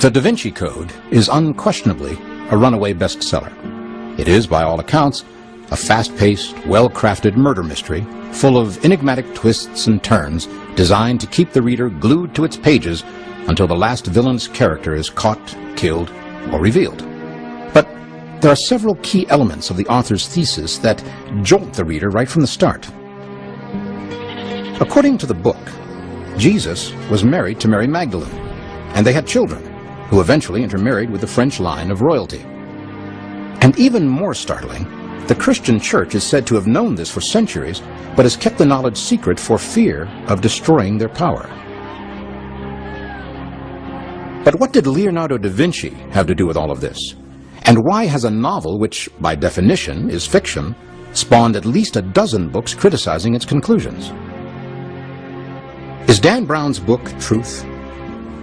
The Da Vinci Code is unquestionably a runaway bestseller. It is, by all accounts, a fast-paced, well-crafted murder mystery full of enigmatic twists and turns designed to keep the reader glued to its pages until the last villainous character is caught, killed, or revealed. But there are several key elements of the author's thesis that jolt the reader right from the start. According to the book, Jesus was married to Mary Magdalene, and they had children, who eventually intermarried with the French line of royalty. And even more startling, the Christian Church is said to have known this for centuries, but has kept the knowledge secret for fear of destroying their power. But what did Leonardo da Vinci have to do with all of this? And why has a novel, which by definition is fiction, spawned at least a dozen books criticizing its conclusions? Is Dan Brown's book truth?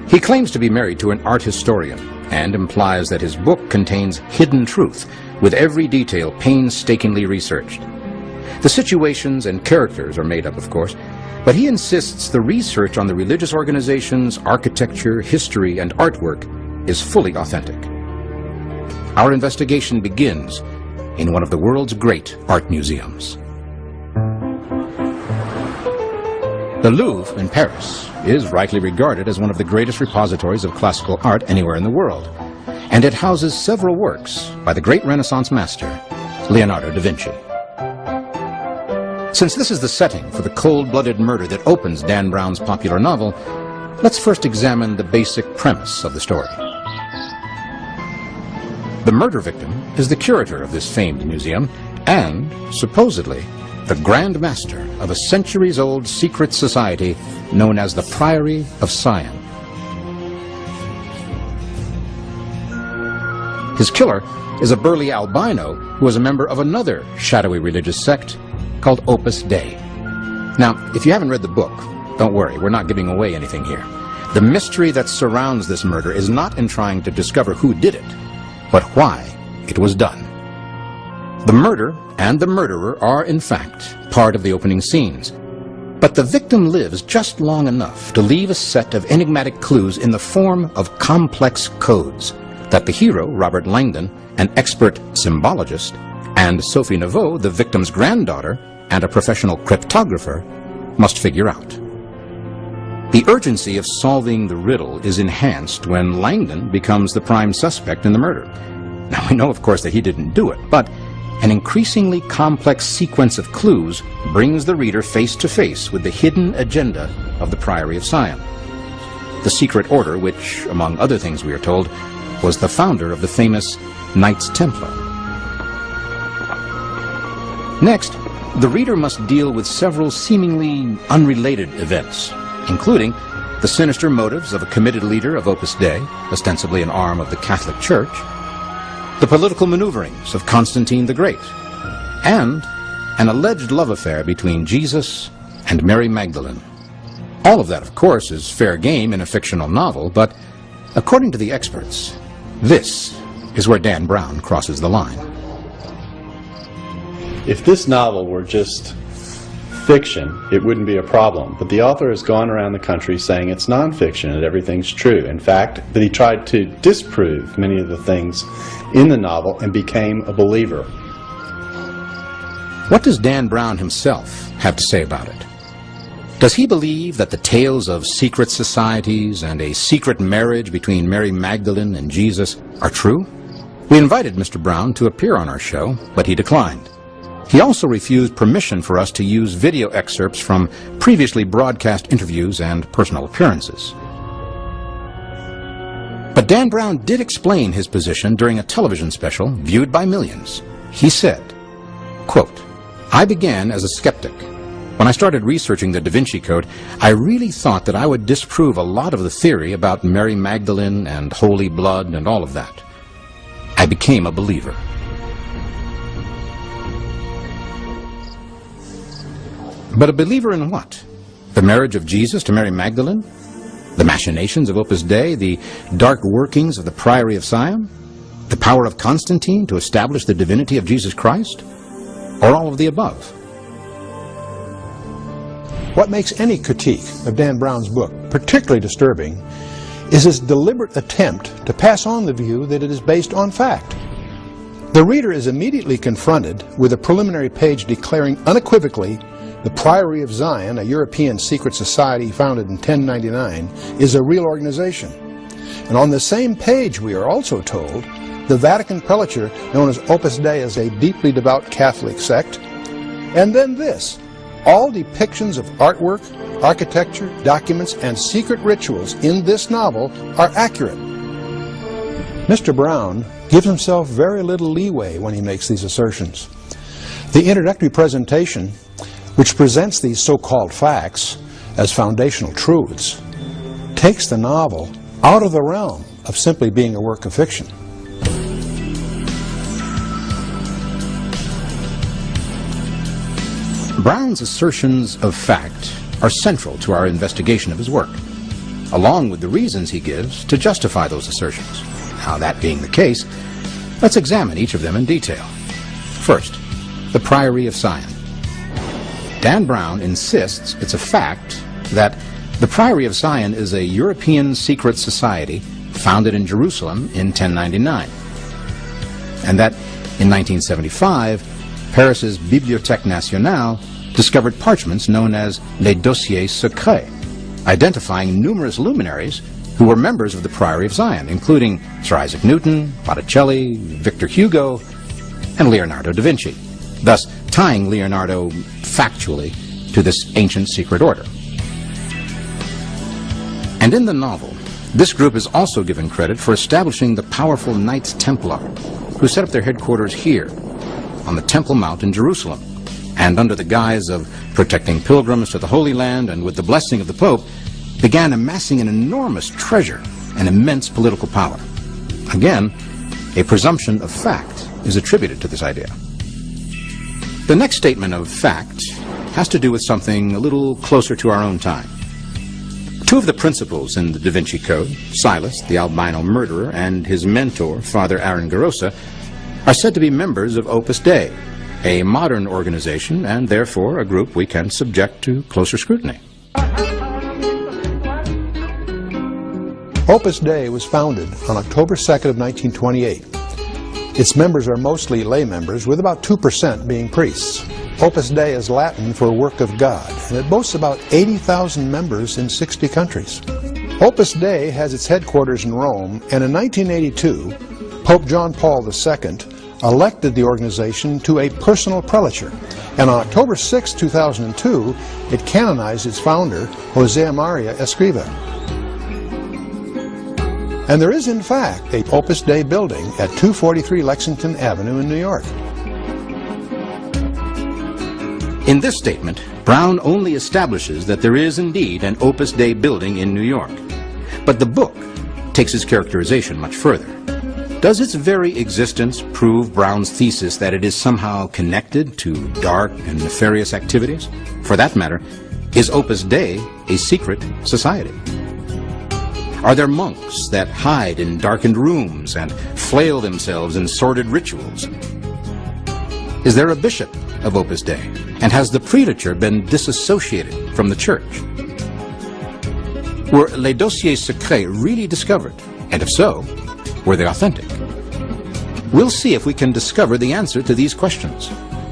He claims to be married to an art historian and implies that his book contains hidden truth, with every detail painstakingly researched. The situations and characters are made up, of course, but he insists the research on the religious organizations, architecture, history, and artwork is fully authentic. Our investigation begins in one of the world's great art museums. The Louvre in Paris is rightly regarded as one of the greatest repositories of classical art anywhere in the world, and it houses several works by the great Renaissance master, Leonardo da Vinci. Since this is the setting for the cold-blooded murder that opens Dan Brown's popular novel, let's first examine the basic premise of the story. The murder victim is the curator of this famed museum and, supposedly, the Grand Master of a centuries-old secret society known as the Priory of Siam. His killer is a burly albino who is a member of another shadowy religious sect called Opus Dei. Now, if you haven't read the book, don't worry, we're not giving away anything here. The mystery that surrounds this murder is not in trying to discover who did it, but why it was done. The murder and the murderer are, in fact, part of the opening scenes. But the victim lives just long enough to leave a set of enigmatic clues in the form of complex codes that the hero, Robert Langdon, an expert symbologist, and Sophie Neveu, the victim's granddaughter and a professional cryptographer, must figure out. The urgency of solving the riddle is enhanced when Langdon becomes the prime suspect in the murder. Now, we know, of course, that he didn't do it, but an increasingly complex sequence of clues brings the reader face to face with the hidden agenda of the Priory of Siam, the secret order which, among other things we are told, was the founder of the famous Knights Templar. Next, the reader must deal with several seemingly unrelated events, including the sinister motives of a committed leader of Opus Dei, ostensibly an arm of the Catholic Church, the political maneuverings of Constantine the Great, and an alleged love affair between Jesus and Mary Magdalene. All of that, of course, is fair game in a fictional novel, but according to the experts, this is where Dan Brown crosses the line. If this novel were just fiction, it wouldn't be a problem. But the author has gone around the country saying it's nonfiction and everything's true. In fact, that he tried to disprove many of the things in the novel and became a believer. What does Dan Brown himself have to say about it? Does he believe that the tales of secret societies and a secret marriage between Mary Magdalene and Jesus are true? We invited Mr. Brown to appear on our show, but he declined. He also refused permission for us to use video excerpts from previously broadcast interviews and personal appearances. But Dan Brown did explain his position during a television special viewed by millions. He said, quote, "I began as a skeptic. When I started researching the Da Vinci Code, I really thought that I would disprove a lot of the theory about Mary Magdalene and holy blood and all of that. I became a believer." But a believer in what? The marriage of Jesus to Mary Magdalene? The machinations of Opus Dei? The dark workings of the Priory of Siam? The power of Constantine to establish the divinity of Jesus Christ? Or all of the above? What makes any critique of Dan Brown's book particularly disturbing is its deliberate attempt to pass on the view that it is based on fact. The reader is immediately confronted with a preliminary page declaring unequivocally the Priory of Zion, a European secret society founded in 1099, is a real organization. And on the same page we are also told the Vatican prelature known as Opus Dei is a deeply devout Catholic sect. And then this: all depictions of artwork, architecture, documents, and secret rituals in this novel are accurate. Mr. Brown gives himself very little leeway when he makes these assertions. The introductory presentation, which presents these so-called facts as foundational truths, takes the novel out of the realm of simply being a work of fiction. Brown's assertions of fact are central to our investigation of his work, along with the reasons he gives to justify those assertions. Now, that being the case, let's examine each of them in detail. First, the Priory of Zion. Dan Brown insists it's a fact that the Priory of Zion is a European secret society founded in Jerusalem in 1099, and that in 1975, Paris's Bibliothèque Nationale discovered parchments known as les dossiers secrets, identifying numerous luminaries who were members of the Priory of Zion, including Sir Isaac Newton, Botticelli, Victor Hugo, and Leonardo da Vinci, thus tying Leonardo factually to this ancient secret order. And in the novel, this group is also given credit for establishing the powerful Knights Templar, who set up their headquarters here, on the Temple Mount in Jerusalem, and under the guise of protecting pilgrims to the Holy Land and with the blessing of the Pope, began amassing an enormous treasure and immense political power. Again, a presumption of fact is attributed to this idea. The next statement of fact has to do with something a little closer to our own time. Two of the principals in the Da Vinci Code, Silas, the albino murderer, and his mentor, Father Aaron Garosa, are said to be members of Opus Dei, a modern organization and therefore a group we can subject to closer scrutiny. Opus Dei was founded on October 2nd of 1928. Its members are mostly lay members, with about 2% being priests. Opus Dei is Latin for work of God, and it boasts about 80,000 members in 60 countries. Opus Dei has its headquarters in Rome, and in 1982, Pope John Paul II elected the organization to a personal prelature, and on October 6, 2002, it canonized its founder, José María Escrivá. And there is, in fact, a Opus Dei building at 243 Lexington Avenue in New York. In this statement, Brown only establishes that there is indeed an Opus Dei building in New York. But the book takes his characterization much further. Does its very existence prove Brown's thesis that it is somehow connected to dark and nefarious activities? For that matter, is Opus Dei a secret society? Are there monks that hide in darkened rooms and flail themselves in sordid rituals? Is there a bishop of Opus Dei? And has the prelature been disassociated from the church? Were les dossiers secrets really discovered? And if so, were they authentic? We'll see if we can discover the answer to these questions.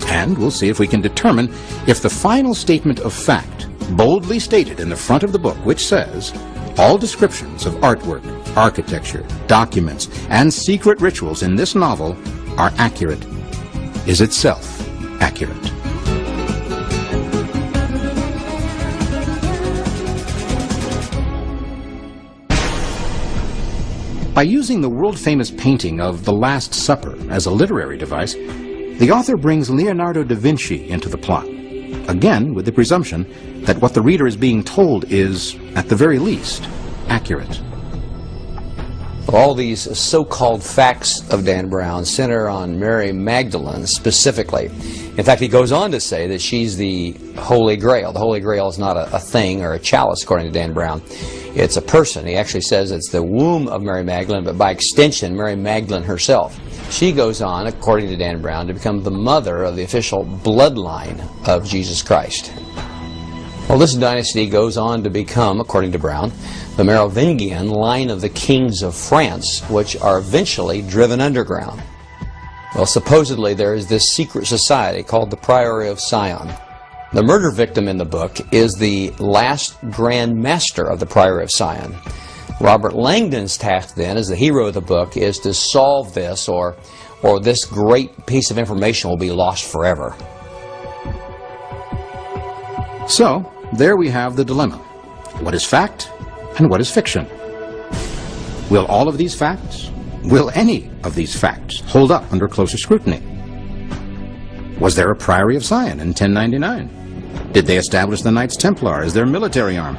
And we'll see if we can determine if the final statement of fact, boldly stated in the front of the book, which says, all descriptions of artwork, architecture, documents, and secret rituals in this novel are accurate, is itself accurate. By using the world-famous painting of The Last Supper as a literary device, the author brings Leonardo da Vinci into the plot, again with the presumption that what the reader is being told is, at the very least, accurate. All these so-called facts of Dan Brown center on Mary Magdalene specifically. In fact, he goes on to say that she's the Holy Grail. The Holy Grail is not a thing or a chalice, according to Dan Brown. It's a person. He actually says it's the womb of Mary Magdalene, but by extension, Mary Magdalene herself. She goes on, according to Dan Brown, to become the mother of the official bloodline of Jesus Christ. Well, this dynasty goes on to become, according to Brown, the Merovingian line of the kings of France, which are eventually driven underground. Well, supposedly there is this secret society called the Priory of Sion. The murder victim in the book is the last Grand Master of the Priory of Sion. Robert Langdon's task then, as the hero of the book, is to solve this, or this great piece of information will be lost forever. So, there we have the dilemma. What is fact and what is fiction? Will all of these facts, will any of these facts hold up under closer scrutiny? Was there a Priory of Sion in 1099? Did they establish the Knights Templar as their military arm?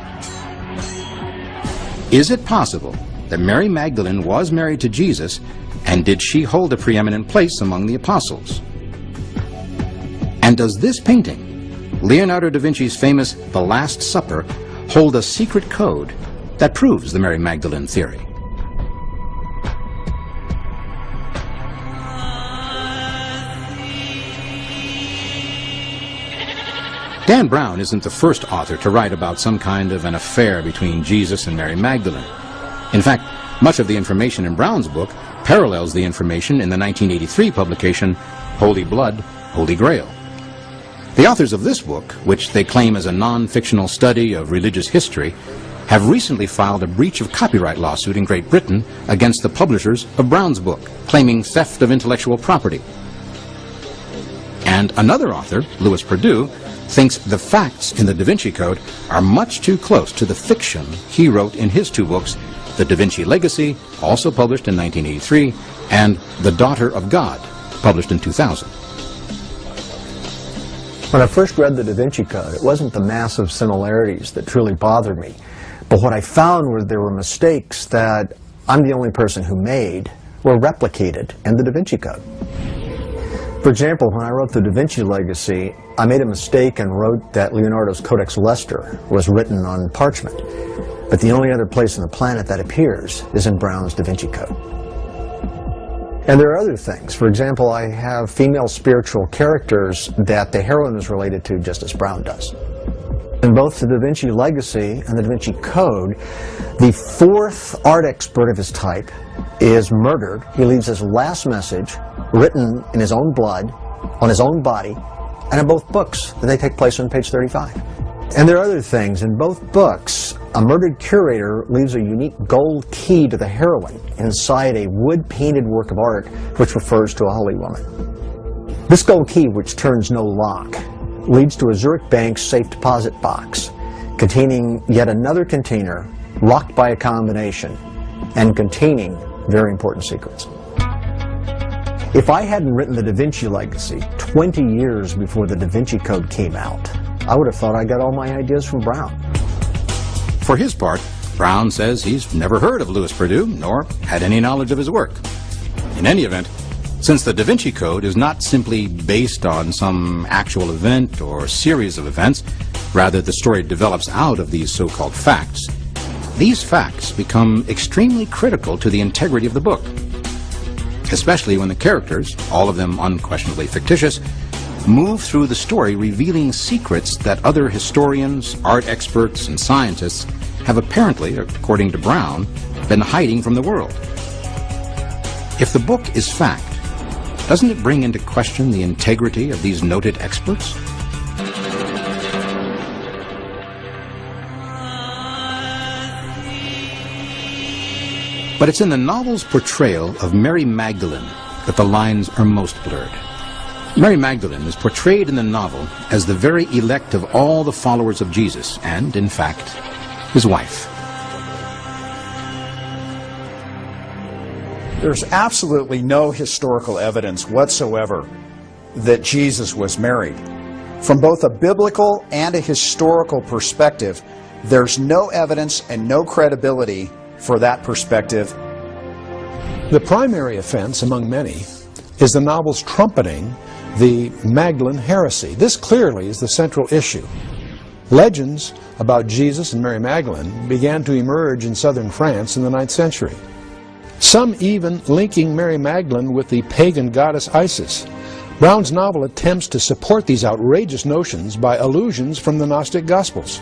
Is it possible that Mary Magdalene was married to Jesus, and did she hold a preeminent place among the apostles? And does this painting, Leonardo da Vinci's famous The Last Supper, hold a secret code that proves the Mary Magdalene theory? Dan Brown isn't the first author to write about some kind of an affair between Jesus and Mary Magdalene. In fact, much of the information in Brown's book parallels the information in the 1983 publication Holy Blood, Holy Grail. The authors of this book, which they claim is a non-fictional study of religious history, have recently filed a breach of copyright lawsuit in Great Britain against the publishers of Brown's book, claiming theft of intellectual property. And another author, Louis Perdue, thinks the facts in the Da Vinci Code are much too close to the fiction he wrote in his two books, The Da Vinci Legacy, also published in 1983, and The Daughter of God, published in 2000. When I first read the Da Vinci Code, it wasn't the massive similarities that truly bothered me, but what I found was there were mistakes that I'm the only person who made were replicated in the Da Vinci Code. For example, when I wrote the Da Vinci Legacy, I made a mistake and wrote that Leonardo's Codex Leicester was written on parchment, but the only other place on the planet that appears is in Brown's Da Vinci Code. And there are other things. For example, I have female spiritual characters that the heroine is related to just as Brown does. In both the Da Vinci Legacy and the Da Vinci Code, the fourth art expert of his type is murdered. He leaves his last message written in his own blood, on his own body, and in both books, they take place on page 35. And there are other things. In both books, a murdered curator leaves a unique gold key to the heroine inside a wood-painted work of art which refers to a holy woman. This gold key, which turns no lock, leads to a Zurich bank safe deposit box containing yet another container locked by a combination and containing very important secrets. If I hadn't written the Da Vinci Legacy 20 years before the Da Vinci Code came out, I would have thought I got all my ideas from Brown. For his part, Brown says he's never heard of Louis Perdue, nor had any knowledge of his work. In any event, since the Da Vinci Code is not simply based on some actual event or series of events, rather the story develops out of these so-called facts, these facts become extremely critical to the integrity of the book, especially when the characters, all of them unquestionably fictitious, move through the story revealing secrets that other historians, art experts, and scientists have apparently, according to Brown, been hiding from the world. If the book is fact, doesn't it bring into question the integrity of these noted experts? But it's in the novel's portrayal of Mary Magdalene that the lines are most blurred. Mary Magdalene is portrayed in the novel as the very elect of all the followers of Jesus, and, in fact, his wife. There's absolutely no historical evidence whatsoever that Jesus was married. From both a biblical and a historical perspective, there's no evidence and no credibility for that perspective. The primary offense among many is the novel's trumpeting the Magdalene heresy. This clearly is the central issue. Legends about Jesus and Mary Magdalene began to emerge in southern France in the 9th century. Some even linking Mary Magdalene with the pagan goddess Isis. Brown's novel attempts to support these outrageous notions by allusions from the Gnostic Gospels.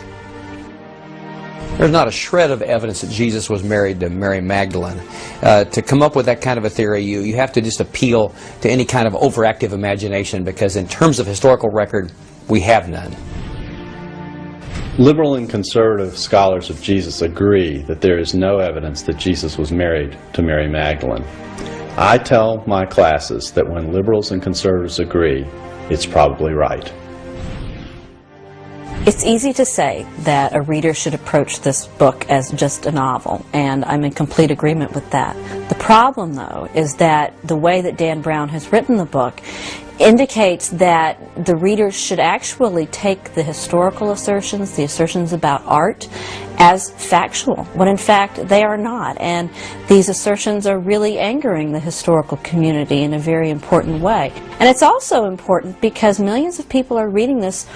There's not a shred of evidence that Jesus was married to Mary Magdalene. To come up with that kind of a theory, you have to just appeal to any kind of overactive imagination, because in terms of historical record, we have none. Liberal and conservative scholars of Jesus agree that there is no evidence that Jesus was married to Mary Magdalene. I tell my classes that when liberals and conservatives agree, it's probably right. It's easy to say that a reader should approach this book as just a novel, and I'm in complete agreement with that. The problem, though, is that the way that Dan Brown has written the book indicates that the readers should actually take the historical assertions, the assertions about art, as factual, when in fact they are not. And these assertions are really angering the historical community in a very important way. And it's also important because millions of people are reading this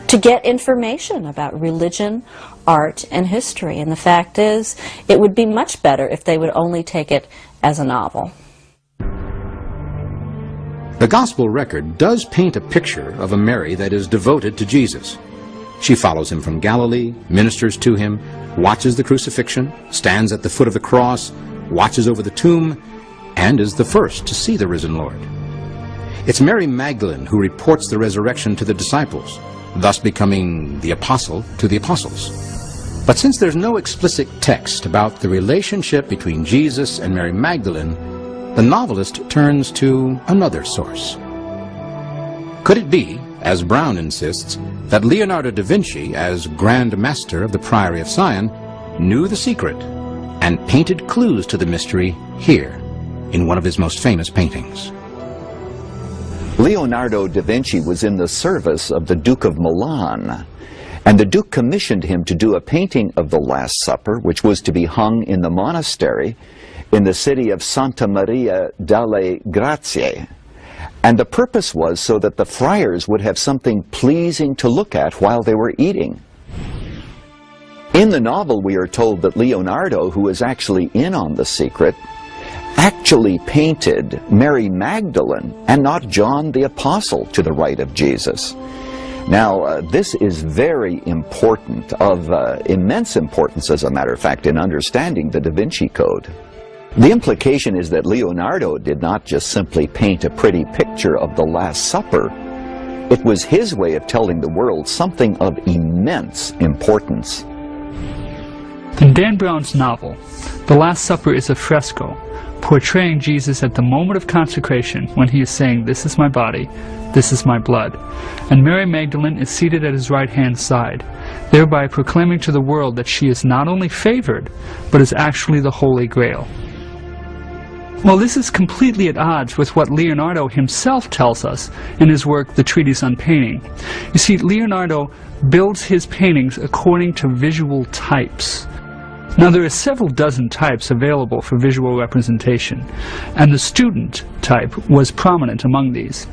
to get information about religion, art, and history. And the fact is, it would be much better if they would only take it as a novel. The Gospel record does paint a picture of a Mary that is devoted to Jesus. She follows him from Galilee, ministers to him, watches the crucifixion, stands at the foot of the cross, watches over the tomb, and is the first to see the risen Lord. It's Mary Magdalene who reports the resurrection to the disciples, thus becoming the apostle to the apostles. But since there's no explicit text about the relationship between Jesus and Mary Magdalene, the novelist turns to another source. Could it be, as Brown insists, that Leonardo da Vinci, as Grand Master of the Priory of Sion, knew the secret and painted clues to the mystery here in one of his most famous paintings? Leonardo da Vinci was in the service of the Duke of Milan, and the Duke commissioned him to do a painting of the Last Supper, which was to be hung in the monastery in the city of Santa Maria delle Grazie. And the purpose was so that the friars would have something pleasing to look at while they were eating. In the novel, we are told that Leonardo, who was actually in on the secret, actually painted Mary Magdalene and not John the Apostle to the right of Jesus. Now, this is very important, of immense importance, as a matter of fact, in understanding the Da Vinci Code. The implication is that Leonardo did not just simply paint a pretty picture of the Last Supper. It was his way of telling the world something of immense importance. In Dan Brown's novel, The Last Supper is a fresco portraying Jesus at the moment of consecration when he is saying, "This is my body, this is my blood." And Mary Magdalene is seated at his right-hand side, thereby proclaiming to the world that she is not only favored, but is actually the Holy Grail. Well, this is completely at odds with what Leonardo himself tells us in his work, The Treatise on Painting. You see, Leonardo builds his paintings according to visual types. Now, there are several dozen types available for visual representation, and the student type was prominent among these.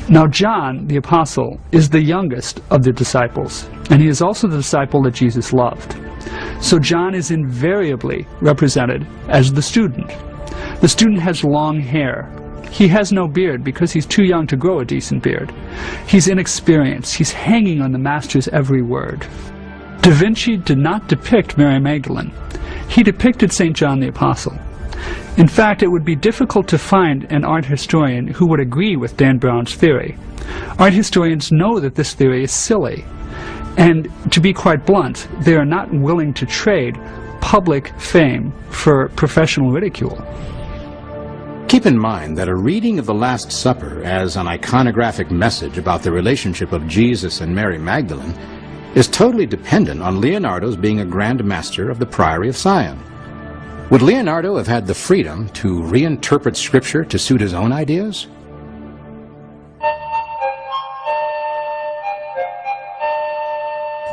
Now, John, the Apostle, is the youngest of the disciples, and he is also the disciple that Jesus loved. So John is invariably represented as the student. The student has long hair. He has no beard because he's too young to grow a decent beard. He's inexperienced. He's hanging on the master's every word. Da Vinci did not depict Mary Magdalene. He depicted St. John the Apostle. In fact, it would be difficult to find an art historian who would agree with Dan Brown's theory. Art historians know that this theory is silly. And to be quite blunt, they are not willing to trade public fame for professional ridicule. Keep in mind that a reading of the Last Supper as an iconographic message about the relationship of Jesus and Mary Magdalene is totally dependent on Leonardo's being a Grand Master of the Priory of Sion. Would Leonardo have had the freedom to reinterpret Scripture to suit his own ideas?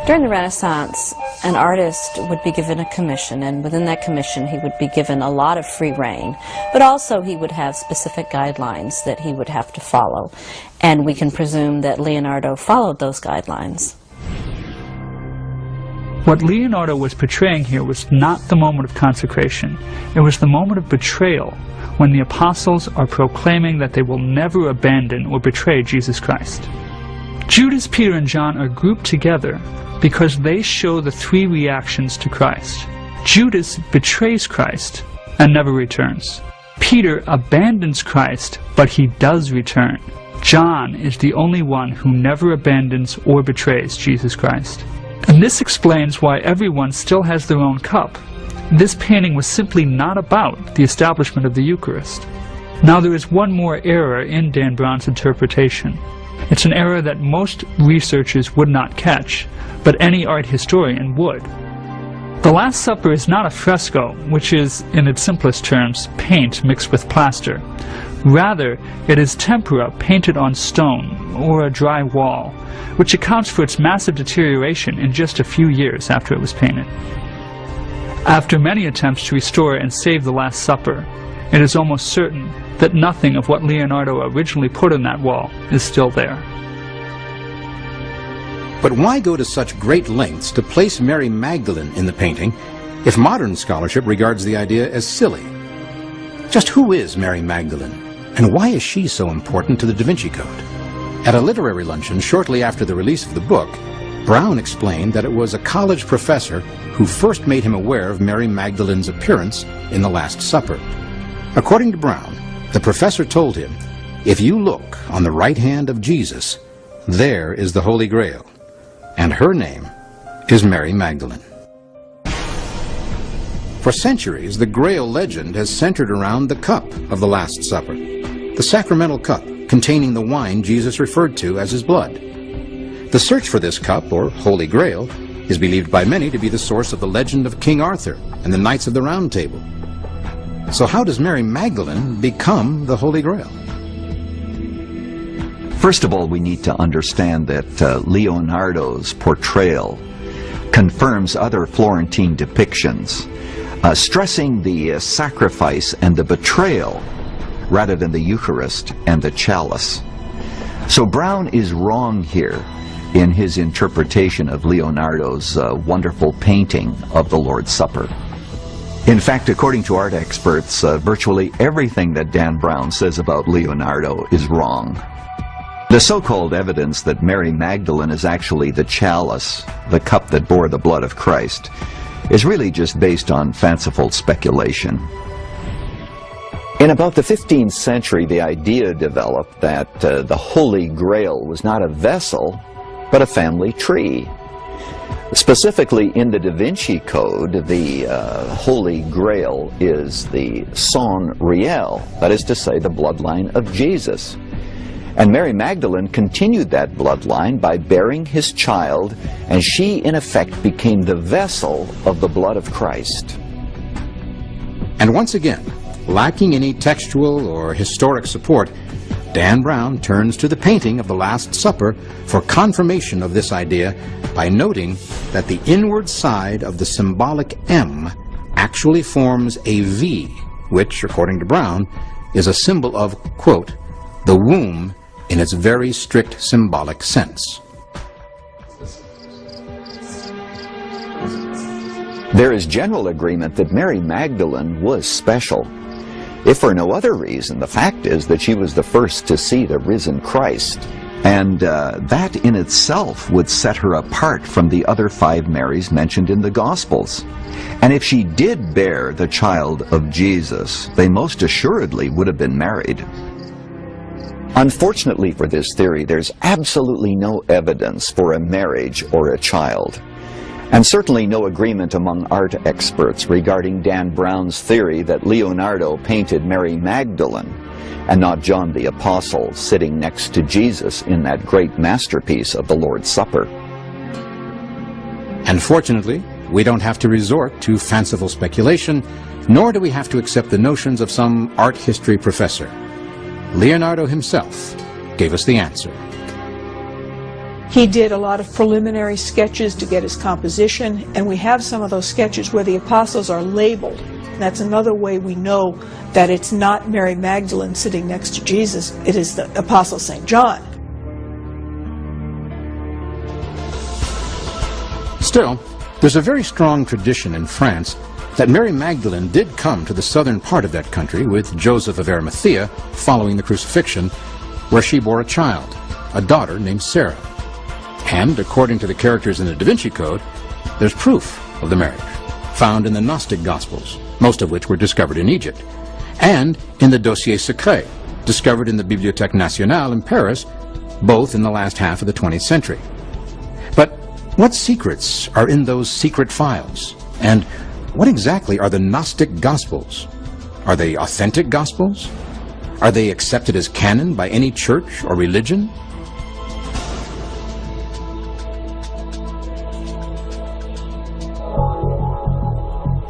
During the Renaissance, an artist would be given a commission, and within that commission he would be given a lot of free rein, but also he would have specific guidelines that he would have to follow, and we can presume that Leonardo followed those guidelines. What Leonardo was portraying here was not the moment of consecration. It was the moment of betrayal, when the apostles are proclaiming that they will never abandon or betray Jesus Christ. Judas, Peter, and John are grouped together because they show the three reactions to Christ. Judas betrays Christ and never returns. Peter abandons Christ, but he does return. John is the only one who never abandons or betrays Jesus Christ. And this explains why everyone still has their own cup. This painting was simply not about the establishment of the Eucharist. Now there is one more error in Dan Brown's interpretation. It's an error that most researchers would not catch, but any art historian would. The Last Supper is not a fresco, which is, in its simplest terms, paint mixed with plaster. Rather, it is tempera painted on stone, or a dry wall, which accounts for its massive deterioration in just a few years after it was painted. After many attempts to restore and save the Last Supper, it is almost certain that nothing of what Leonardo originally put on that wall is still there. But why go to such great lengths to place Mary Magdalene in the painting if modern scholarship regards the idea as silly? Just who is Mary Magdalene, and why is she so important to the Da Vinci Code? At a literary luncheon shortly after the release of the book, Brown explained that it was a college professor who first made him aware of Mary Magdalene's appearance in the Last Supper. According to Brown, the professor told him, "If you look on the right hand of Jesus, there is the Holy Grail, and her name is Mary Magdalene." For centuries, the Grail legend has centered around the cup of the Last Supper, the sacramental cup containing the wine Jesus referred to as his blood. The search for this cup, or Holy Grail, is believed by many to be the source of the legend of King Arthur and the Knights of the Round Table. So how does Mary Magdalene become the Holy Grail? First of all, we need to understand that Leonardo's portrayal confirms other Florentine depictions, stressing the sacrifice and the betrayal rather than the Eucharist and the chalice. So Brown is wrong here in his interpretation of Leonardo's wonderful painting of the Lord's Supper. In fact, according to art experts, virtually everything that Dan Brown says about Leonardo is wrong. The so-called evidence that Mary Magdalene is actually the chalice, the cup that bore the blood of Christ, is really just based on fanciful speculation. In about the 15th century, the idea developed that the Holy Grail was not a vessel, but a family tree. Specifically in the Da Vinci Code, the Holy Grail is the sang real, that is to say, the bloodline of Jesus. And Mary Magdalene continued that bloodline by bearing his child, and she, in effect, became the vessel of the blood of Christ. And once again, lacking any textual or historic support, Dan Brown turns to the painting of the Last Supper for confirmation of this idea by noting that the inward side of the symbolic M actually forms a V, which, according to Brown, is a symbol of, quote, the womb in its very strict symbolic sense. There is general agreement that Mary Magdalene was special. If for no other reason, the fact is that she was the first to see the risen Christ. And that in itself would set her apart from the other 5 Marys mentioned in the Gospels. And if she did bear the child of Jesus, they most assuredly would have been married. Unfortunately for this theory, there's absolutely no evidence for a marriage or a child. And certainly no agreement among art experts regarding Dan Brown's theory that Leonardo painted Mary Magdalene and not John the Apostle sitting next to Jesus in that great masterpiece of the Lord's Supper. And fortunately, we don't have to resort to fanciful speculation, nor do we have to accept the notions of some art history professor. Leonardo himself gave us the answer. He did a lot of preliminary sketches to get his composition, and we have some of those sketches where the apostles are labeled. That's another way we know that it's not Mary Magdalene sitting next to Jesus, it is the apostle St. John. Still, There's a very strong tradition in France that Mary Magdalene did come to the southern part of that country with Joseph of Arimathea following the crucifixion, where she bore a child, a daughter named Sarah. And, according to the characters in the Da Vinci Code, there's proof of the marriage, found in the Gnostic Gospels, most of which were discovered in Egypt, and in the Dossier Secret, discovered in the Bibliothèque Nationale in Paris, both in the last half of the 20th century. But what secrets are in those secret files? And what exactly are the Gnostic Gospels? Are they authentic Gospels? Are they accepted as canon by any church or religion?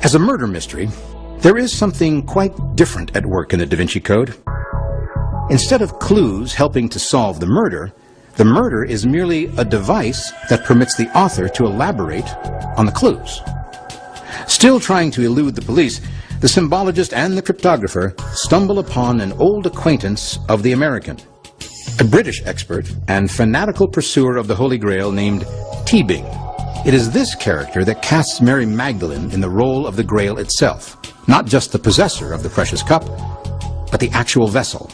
As a murder mystery, there is something quite different at work in the Da Vinci Code. Instead of clues helping to solve the murder is merely a device that permits the author to elaborate on the clues. Still trying to elude the police, the symbologist and the cryptographer stumble upon an old acquaintance of the American, a British expert and fanatical pursuer of the Holy Grail named Teabing. It is this character that casts Mary Magdalene in the role of the Grail itself, not just the possessor of the precious cup, but the actual vessel.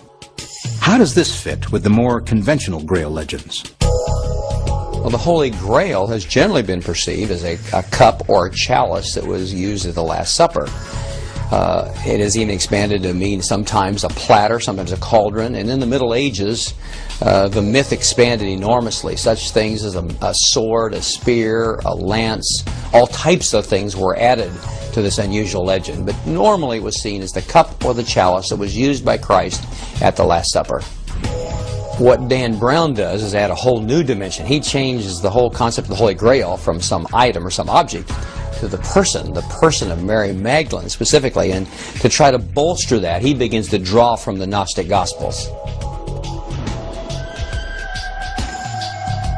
How does this fit with the more conventional Grail legends? Well, the Holy Grail has generally been perceived as a cup or a chalice that was used at the Last Supper. It has even expanded to mean sometimes a platter, sometimes a cauldron, and in the Middle Ages, the myth expanded enormously. Such things as a sword, a spear, a lance, all types of things were added to this unusual legend. But normally it was seen as the cup or the chalice that was used by Christ at the Last Supper. What Ndan Brown does is add a whole new dimension. He changes the whole concept of the Holy Grail from some item or some object to the person of Mary Magdalene specifically, and to try to bolster that, he begins to draw from the Gnostic Gospels.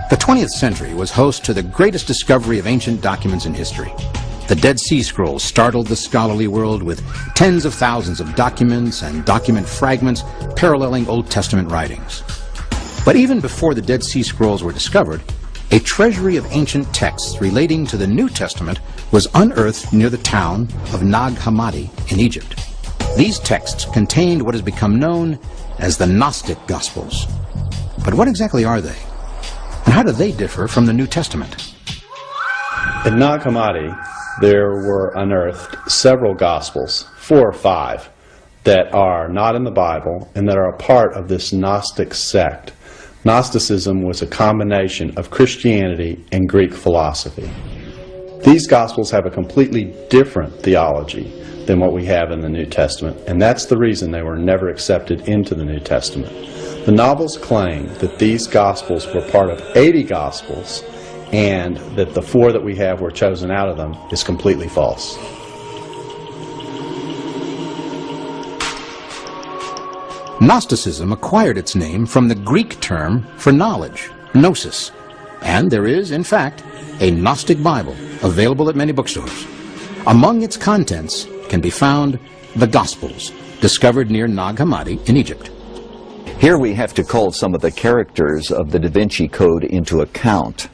The 20th century was host to the greatest discovery of ancient documents in history. The Dead Sea Scrolls startled the scholarly world with tens of thousands of documents and document fragments paralleling Old Testament writings. But even before the Dead Sea Scrolls were discovered, a treasury of ancient texts relating to the New Testament was unearthed near the town of Nag Hammadi in Egypt. These texts contained what has become known as the Gnostic Gospels. But what exactly are they? And how do they differ from the New Testament? In Nag Hammadi, there were unearthed several Gospels, 4 or 5, that are not in the Bible and that are a part of this Gnostic sect. Gnosticism was a combination of Christianity and Greek philosophy. These Gospels have a completely different theology than what we have in the New Testament, and that's the reason they were never accepted into the New Testament. The novels claim that these Gospels were part of 80 Gospels, and that the 4 that we have were chosen out of them is completely false. Gnosticism acquired its name from the Greek term for knowledge, gnosis, and there is, in fact, a Gnostic Bible available at many bookstores. Among its contents can be found the Gospels, discovered near Nag Hammadi in Egypt. Here we have to call some of the characters of the Da Vinci Code into account,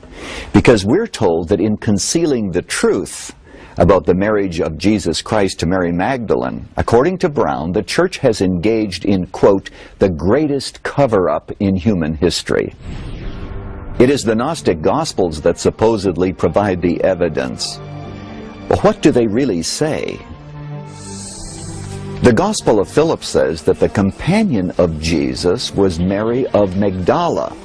because we're told that in concealing the truth about the marriage of Jesus Christ to Mary Magdalene, according to Brown, the church has engaged in, quote, the greatest cover-up in human history. It is the Gnostic Gospels that supposedly provide the evidence. But what do they really say? The Gospel of Philip says that the companion of Jesus was Mary of Magdala,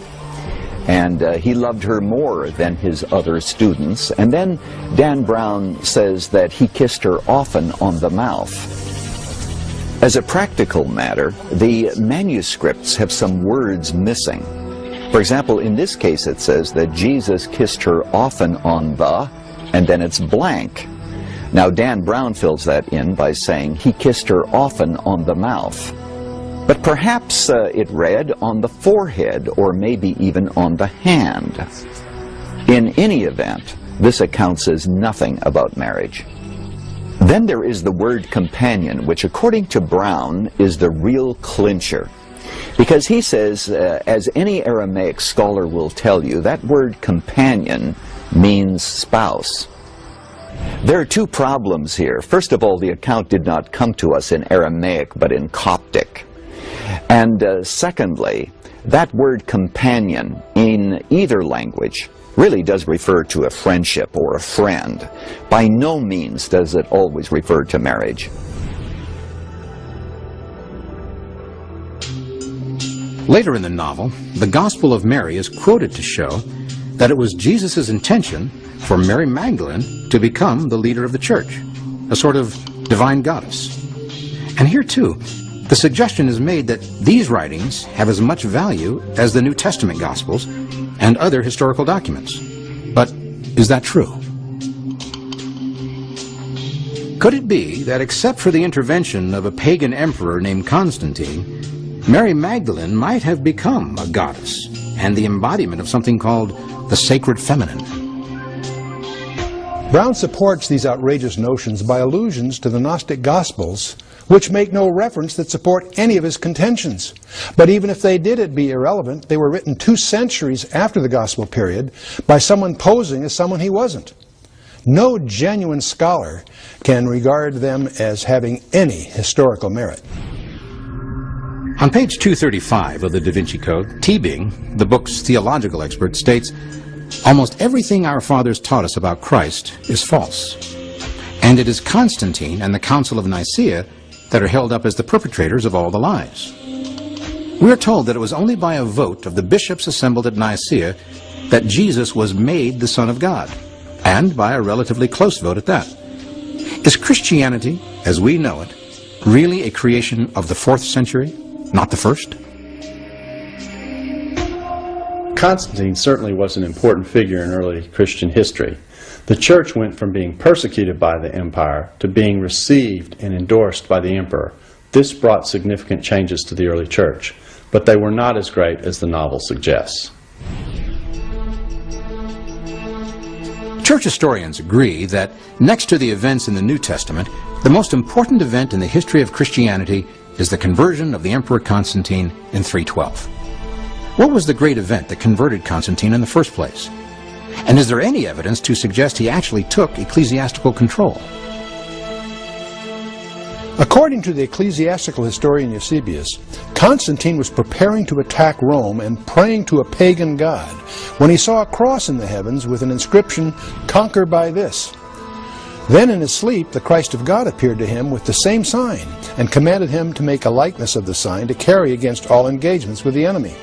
and he loved her more than his other students. And then Ndan Brown says that he kissed her often on the mouth. As a practical matter, the manuscripts have some words missing. For example, in this case it says that Jesus kissed her often on the, and then it's blank. Now Ndan Brown fills that in by saying he kissed her often on the mouth. But perhaps it read on the forehead, or maybe even on the hand. In any event, this account says nothing about marriage. Then there is the word companion, which according to Brown is the real clincher. Because he says, as any Aramaic scholar will tell you, that word companion means spouse. There are two problems here. First of all, the account did not come to us in Aramaic, but in Coptic. And secondly, that word companion in either language really does refer to a friendship or a friend. By no means does it always refer to marriage. Later in the novel, the Gospel of Mary is quoted to show that it was Jesus' intention for Mary Magdalene to become the leader of the church, a sort of divine goddess. And here too, the suggestion is made that these writings have as much value as the New Testament Gospels and other historical documents. But is that true? Could it be that except for the intervention of a pagan emperor named Constantine, Mary Magdalene might have become a goddess and the embodiment of something called the sacred feminine? Brown supports these outrageous notions by allusions to the Gnostic Gospels, which make no reference that support any of his contentions. But even if they did, it'd be irrelevant. They were written 2 centuries after the Gospel period by someone posing as someone he wasn't. No genuine scholar can regard them as having any historical merit. On page 235 of the Da Vinci Code, Teabing, the book's theological expert, states, "Almost everything our fathers taught us about Christ is false, and it is Constantine and the Council of Nicaea that are held up as the perpetrators of all the lies. We are told that it was only by a vote of the bishops assembled at Nicaea that Jesus was made the Son of God, and by a relatively close vote at that. Is Christianity, as we know it, really a creation of the 4th century, not the 1st? Constantine certainly was an important figure in early Christian history. The church went from being persecuted by the empire to being received and endorsed by the emperor. This brought significant changes to the early church, but they were not as great as the novel suggests. Church historians agree that, next to the events in the New Testament, the most important event in the history of Christianity is the conversion of the Emperor Constantine in 312. What was the great event that converted Constantine in the first place? And is there any evidence to suggest he actually took ecclesiastical control? According to the ecclesiastical historian Eusebius, Constantine was preparing to attack Rome and praying to a pagan god when he saw a cross in the heavens with an inscription, "Conquer by this." Then in his sleep the Christ of God appeared to him with the same sign and commanded him to make a likeness of the sign to carry against all engagements with the enemy.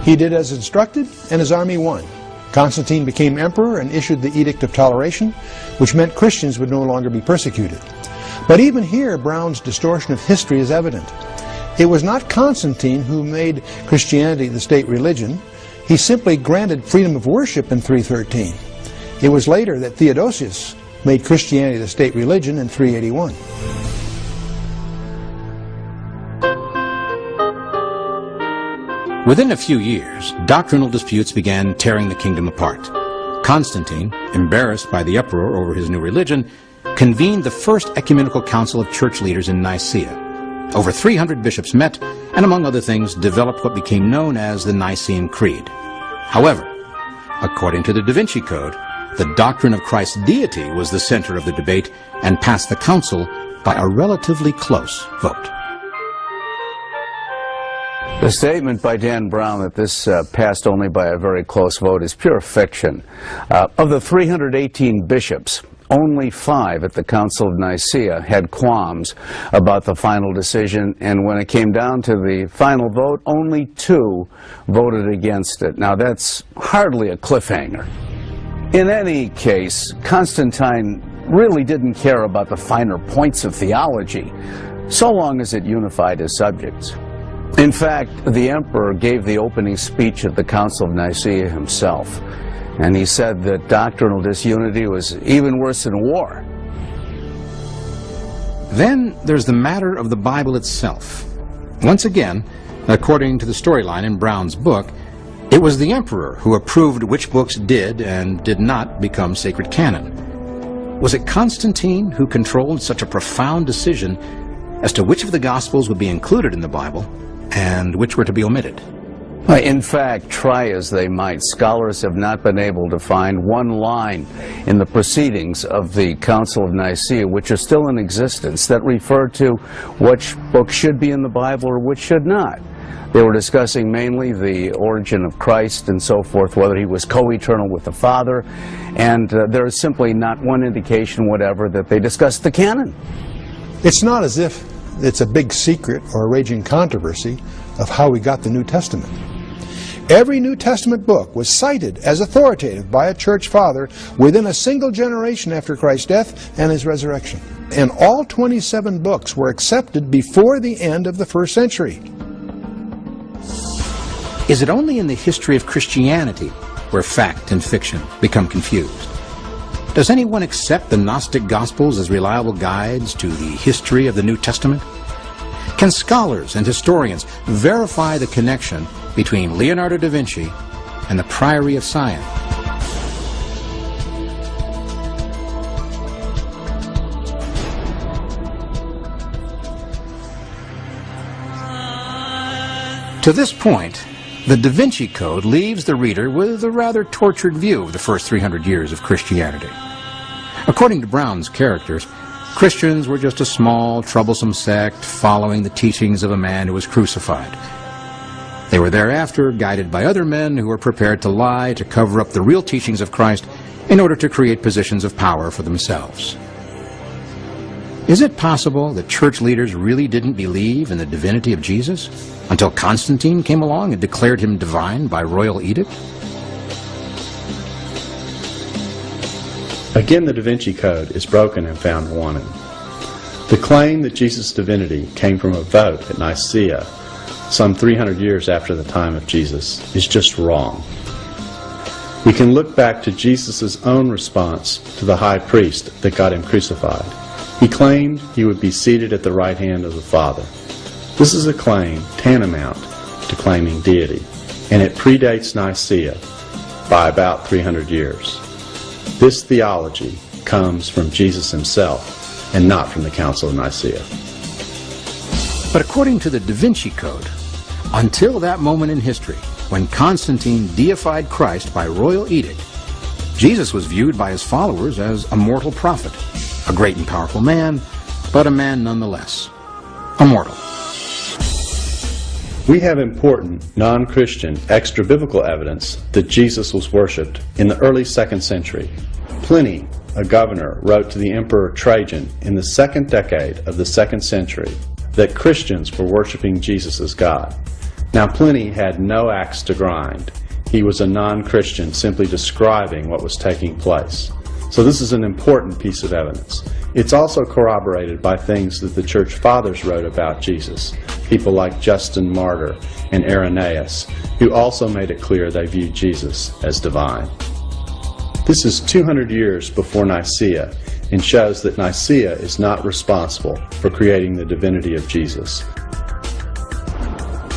He did as instructed, and his army won. Constantine became emperor and issued the Edict of Toleration, which meant Christians would no longer be persecuted. But even here, Brown's distortion of history is evident. It was not Constantine who made Christianity the state religion. He simply granted freedom of worship in 313. It was later that Theodosius made Christianity the state religion in 381. Within a few years, doctrinal disputes began tearing the kingdom apart. Constantine, embarrassed by the uproar over his new religion, convened the first ecumenical council of church leaders in Nicaea. Over 300 bishops met and, among other things, developed what became known as the Nicene Creed. However, according to the Da Vinci Code, the doctrine of Christ's deity was the center of the debate and passed the council by a relatively close vote. The statement by Dan Brown that this passed only by a very close vote is pure fiction. Of the 318 bishops, only 5 at the Council of Nicaea had qualms about the final decision, and when it came down to the final vote, only 2 voted against it. Now that's hardly a cliffhanger. In any case, Constantine really didn't care about the finer points of theology, so long as it unified his subjects. In fact, the emperor gave the opening speech at the Council of Nicaea himself, and he said that doctrinal disunity was even worse than war. Then there's the matter of the Bible itself. Once again, according to the storyline in Brown's book, it was the emperor who approved which books did and did not become sacred canon. Was it Constantine who controlled such a profound decision as to which of the Gospels would be included in the Bible and which were to be omitted? In fact, try as they might, scholars have not been able to find one line in the proceedings of the Council of Nicaea, which are still in existence, that refer to which books should be in the Bible or which should not. They were discussing mainly the origin of Christ and so forth, whether he was co-eternal with the Father, and there is simply not one indication whatever that they discussed the canon. It's not as if it's a big secret or a raging controversy of how we got the New Testament. Every New Testament book was cited as authoritative by a church father within a single generation after Christ's death and his resurrection. And all 27 books were accepted before the end of the first century. Is it only in the history of Christianity where fact and fiction become confused? Does anyone accept the Gnostic Gospels as reliable guides to the history of the New Testament? Can scholars and historians verify the connection between Leonardo da Vinci and the Priory of Sion? To this point, the Da Vinci Code leaves the reader with a rather tortured view of the first 300 years of Christianity. According to Brown's characters, Christians were just a small, troublesome sect following the teachings of a man who was crucified. They were thereafter guided by other men who were prepared to lie to cover up the real teachings of Christ in order to create positions of power for themselves. Is it possible that church leaders really didn't believe in the divinity of Jesus until Constantine came along and declared him divine by royal edict? Again, the Da Vinci Code is broken and found wanting. The claim that Jesus' divinity came from a vote at Nicaea some 300 years after the time of Jesus is just wrong. We can look back to Jesus' own response to the high priest that got him crucified. He claimed he would be seated at the right hand of the Father. This is a claim tantamount to claiming deity, and it predates Nicaea by about 300 years. This theology comes from Jesus himself and not from the Council of Nicaea. But according to the Da Vinci Code, until that moment in history when Constantine deified Christ by royal edict, Jesus was viewed by his followers as a mortal prophet, a great and powerful man, but a man nonetheless, a mortal. We have important, non-Christian, extra-biblical evidence that Jesus was worshipped in the early 2nd century. Pliny, a governor, wrote to the Emperor Trajan in the 2nd decade of the 2nd century that Christians were worshiping Jesus as God. Now, Pliny had no axe to grind. He was a non-Christian simply describing what was taking place. So this is an important piece of evidence. It's also corroborated by things that the church fathers wrote about Jesus, people like Justin Martyr and Irenaeus, who also made it clear they viewed Jesus as divine. This is 200 years before Nicaea and shows that Nicaea is not responsible for creating the divinity of Jesus.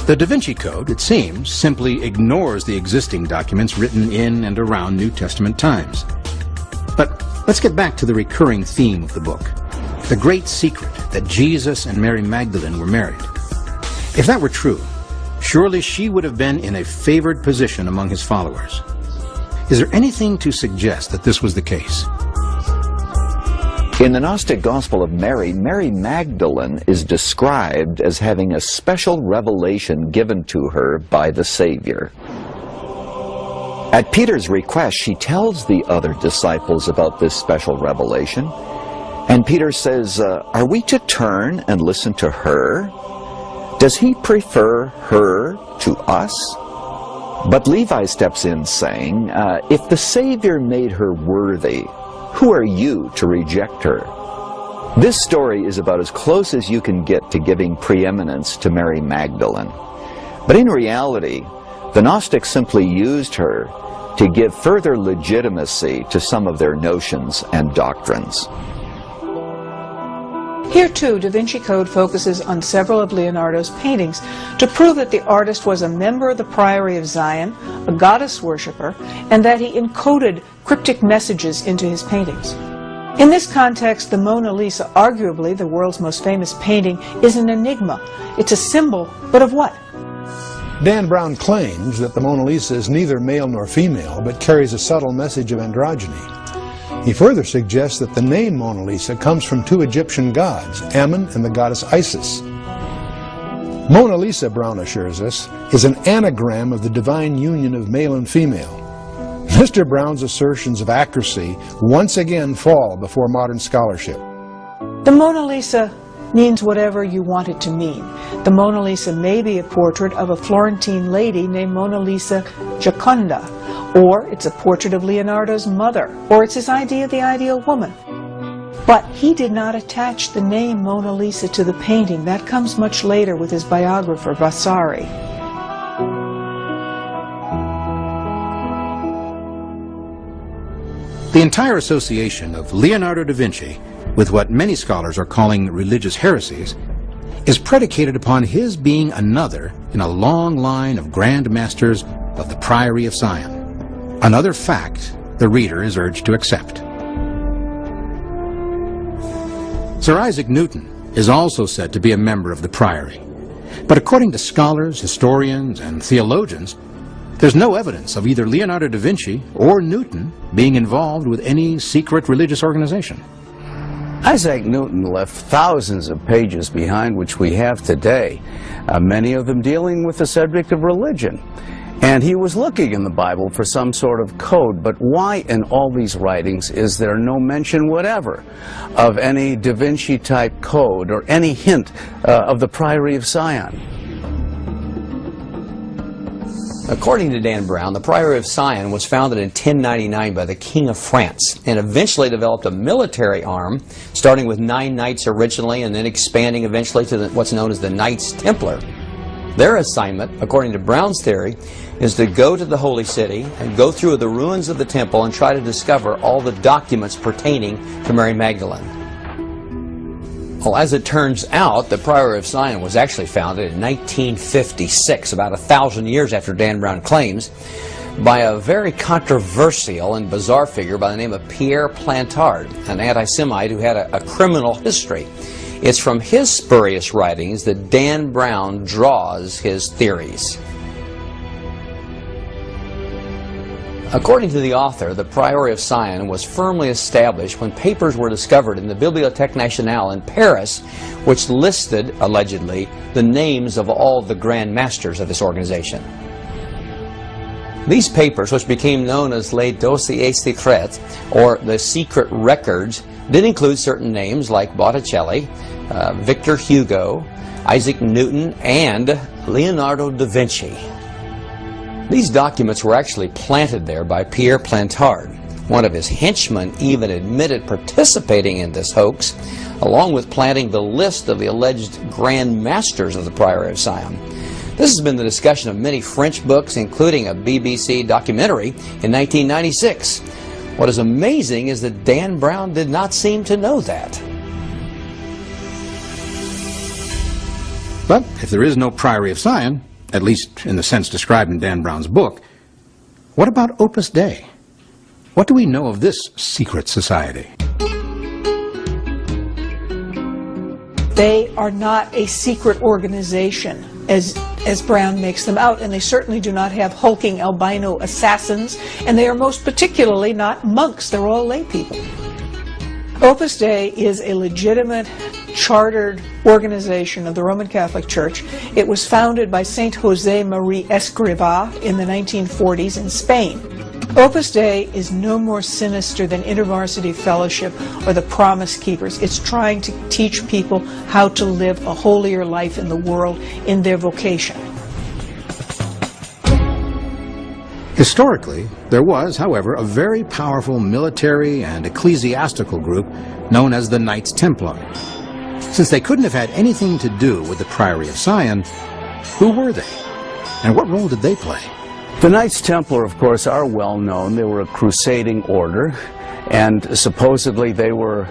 The Da Vinci Code, it seems, simply ignores the existing documents written in and around New Testament times. But let's get back to the recurring theme of the book, the great secret that Jesus and Mary Magdalene were married. If that were true, surely she would have been in a favored position among his followers. Is there anything to suggest that this was the case? In the Gnostic Gospel of Mary, Mary Magdalene is described as having a special revelation given to her by the Savior. At Peter's request, she tells the other disciples about this special revelation, and Peter says, are we to turn and listen to her? Does he prefer her to us? But Levi steps in saying, if the Savior made her worthy, who are you to reject her? This story is about as close as you can get to giving preeminence to Mary Magdalene. But in reality, the Gnostics simply used her to give further legitimacy to some of their notions and doctrines. Here too, Da Vinci Code focuses on several of Leonardo's paintings to prove that the artist was a member of the Priory of Sion, a goddess worshipper, and that he encoded cryptic messages into his paintings. In this context, the Mona Lisa, arguably the world's most famous painting, is an enigma. It's a symbol, but of what? Dan Brown claims that the Mona Lisa is neither male nor female, but carries a subtle message of androgyny. He further suggests that the name Mona Lisa comes from two Egyptian gods, Ammon and the goddess Isis. Mona Lisa, Brown assures us, is an anagram of the divine union of male and female. Mr. Brown's assertions of accuracy once again fall before modern scholarship. The Mona Lisa means whatever you want it to mean. The Mona Lisa may be a portrait of a Florentine lady named Mona Lisa Gioconda, or it's a portrait of Leonardo's mother, or it's his idea of the ideal woman. But he did not attach the name Mona Lisa to the painting. That comes much later with his biographer, Vasari. The entire association of Leonardo da Vinci with what many scholars are calling religious heresies is predicated upon his being another in a long line of grand masters of the Priory of Sion. Another fact the reader is urged to accept. Sir Isaac Newton is also said to be a member of the Priory, but according to scholars, historians, and theologians, there's no evidence of either Leonardo da Vinci or Newton being involved with any secret religious organization. Isaac Newton left thousands of pages behind which we have today, many of them dealing with the subject of religion. And he was looking in the Bible for some sort of code, but why in all these writings is there no mention whatever of any Da Vinci type code or any hint of the Priory of Sion? According to Dan Brown, the Priory of Sion was founded in 1099 by the King of France and eventually developed a military arm, starting with 9 knights originally and then expanding eventually to what's known as the Knights Templar. Their assignment, according to Brown's theory, is to go to the Holy City and go through the ruins of the temple and try to discover all the documents pertaining to Mary Magdalene. Well, as it turns out, the Priory of Sion was actually founded in 1956, about 1,000 years after Dan Brown claims, by a very controversial and bizarre figure by the name of Pierre Plantard, an anti-Semite who had a criminal history. It's from his spurious writings that Dan Brown draws his theories. According to the author, the Priory of Sion was firmly established when papers were discovered in the Bibliothèque Nationale in Paris, which listed, allegedly, the names of all the Grand Masters of this organization. These papers, which became known as Les Dossiers Secrets, or the Secret Records, did include certain names like Botticelli, Victor Hugo, Isaac Newton, and Leonardo da Vinci. These documents were actually planted there by Pierre Plantard. One of his henchmen even admitted participating in this hoax, along with planting the list of the alleged Grand Masters of the Priory of Sion. This has been the discussion of many French books, including a BBC documentary in 1996. What is amazing is that Dan Brown did not seem to know that. But if there is no Priory of Sion, at least in the sense described in Dan Brown's book, what about Opus Dei? What do we know of this secret society? They are not a secret organization, as Brown makes them out, and they certainly do not have hulking albino assassins, and they are most particularly not monks. They're all lay people. Opus Dei is a legitimate, chartered organization of the Roman Catholic Church. It was founded by Saint Jose Maria Escrivá in the 1940s in Spain. Opus Dei is no more sinister than InterVarsity Fellowship or the Promise Keepers. It's trying to teach people how to live a holier life in the world in their vocation. Historically, there was, however, a very powerful military and ecclesiastical group known as the Knights Templar. Since they couldn't have had anything to do with the Priory of Sion, who were they? And what role did they play? The Knights Templar, of course, are well known. They were a crusading order, and supposedly they were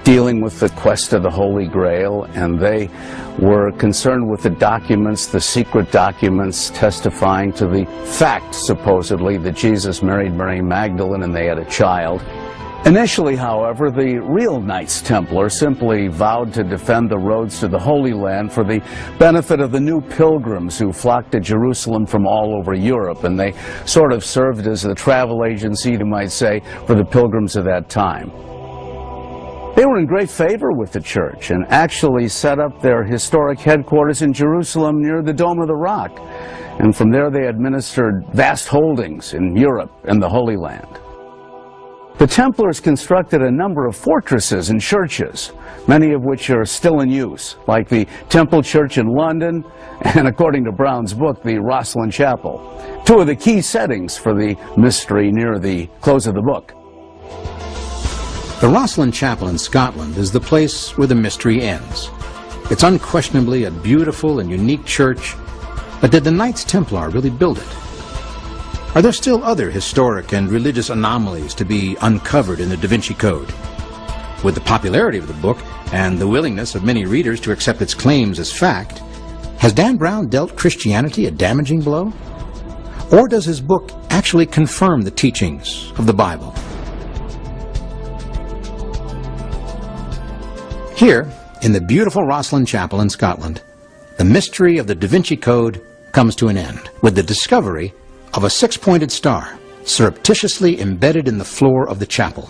dealing with the quest of the Holy Grail, and they were concerned with the documents, the secret documents testifying to the fact, supposedly, that Jesus married Mary Magdalene and they had a child. Initially, however, the real Knights Templar simply vowed to defend the roads to the Holy Land for the benefit of the new pilgrims who flocked to Jerusalem from all over Europe, and they sort of served as the travel agency, you might say, for the pilgrims of that time. They were in great favor with the church and actually set up their historic headquarters in Jerusalem near the Dome of the Rock, and from there they administered vast holdings in Europe and the Holy Land. The Templars constructed a number of fortresses and churches, many of which are still in use, like the Temple Church in London, and according to Brown's book, the Rosslyn Chapel, two of the key settings for the mystery near the close of the book. The Rosslyn Chapel in Scotland is the place where the mystery ends. It's unquestionably a beautiful and unique church, but did the Knights Templar really build it? Are there still other historic and religious anomalies to be uncovered in the Da Vinci Code? With the popularity of the book and the willingness of many readers to accept its claims as fact, has Dan Brown dealt Christianity a damaging blow? Or does his book actually confirm the teachings of the Bible? Here, in the beautiful Rosslyn Chapel in Scotland, the mystery of the Da Vinci Code comes to an end with the discovery of a six-pointed star surreptitiously embedded in the floor of the chapel.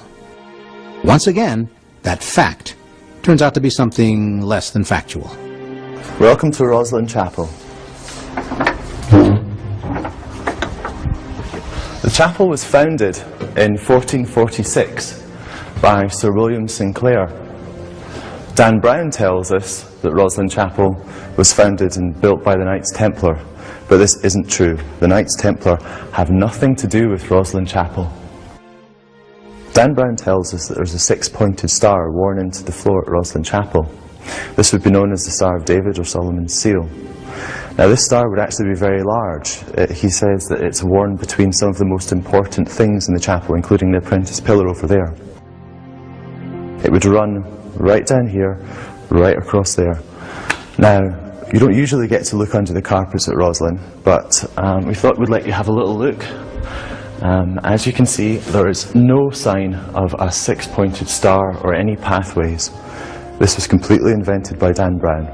Once again, that fact turns out to be something less than factual. Welcome to Rosslyn Chapel. The chapel was founded in 1446 by Sir William Sinclair. Dan Brown tells us that Rosslyn Chapel was founded and built by the Knights Templar, but this isn't true. The Knights Templar have nothing to do with Rosslyn Chapel. Dan Brown tells us that there's a six-pointed star worn into the floor at Rosslyn Chapel. This would be known as the Star of David or Solomon's Seal. Now this star would actually be very large. He says that it's worn between some of the most important things in the chapel, including the apprentice pillar over there. It would run right down here, right across there. Now, you don't usually get to look under the carpets at Rosslyn, but we thought we'd let you have a little look. As you can see, there is no sign of a six-pointed star or any pathways. This was completely invented by Dan Brown.